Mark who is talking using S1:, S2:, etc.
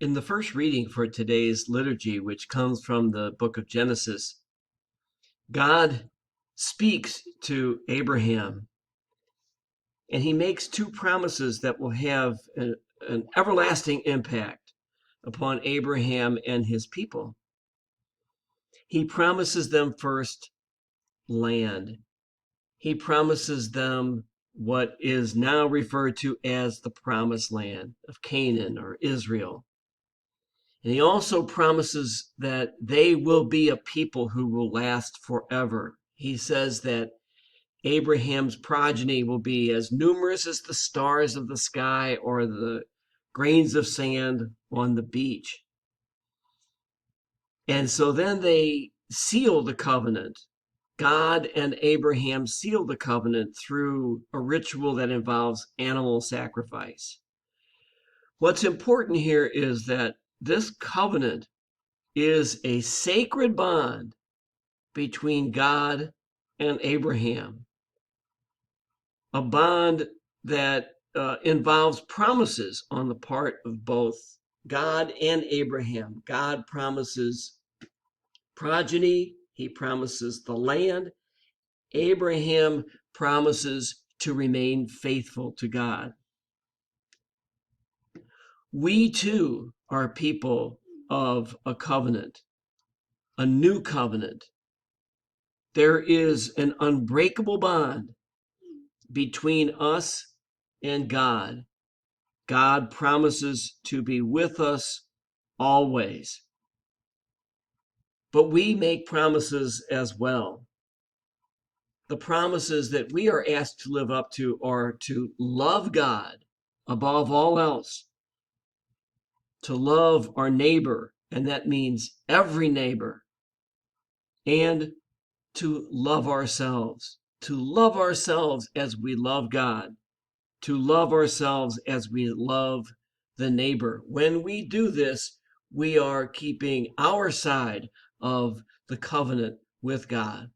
S1: In the first reading for today's liturgy, which comes from the book of Genesis, God speaks to Abraham, and he makes two promises that will have an everlasting impact upon Abraham and his people. He promises them first land. He promises them what is now referred to as the promised land of Canaan or Israel. And he also promises that they will be a people who will last forever. He says that Abraham's progeny will be as numerous as the stars of the sky or the grains of sand on the beach. And so then they seal the covenant. God and Abraham seal the covenant through a ritual that involves animal sacrifice. What's important here is that this covenant is a sacred bond between God and Abraham, a bond that involves promises on the part of both God and Abraham. God promises progeny, he promises the land. Abraham promises to remain faithful to God. We too are people of a covenant, a new covenant. There is an unbreakable bond between us and God. God promises to be with us always. But we make promises as well. The promises that we are asked to live up to are to love God above all else, to love our neighbor, and that means every neighbor, and to love ourselves as we love God, to love ourselves as we love the neighbor. When we do this, we are keeping our side of the covenant with God.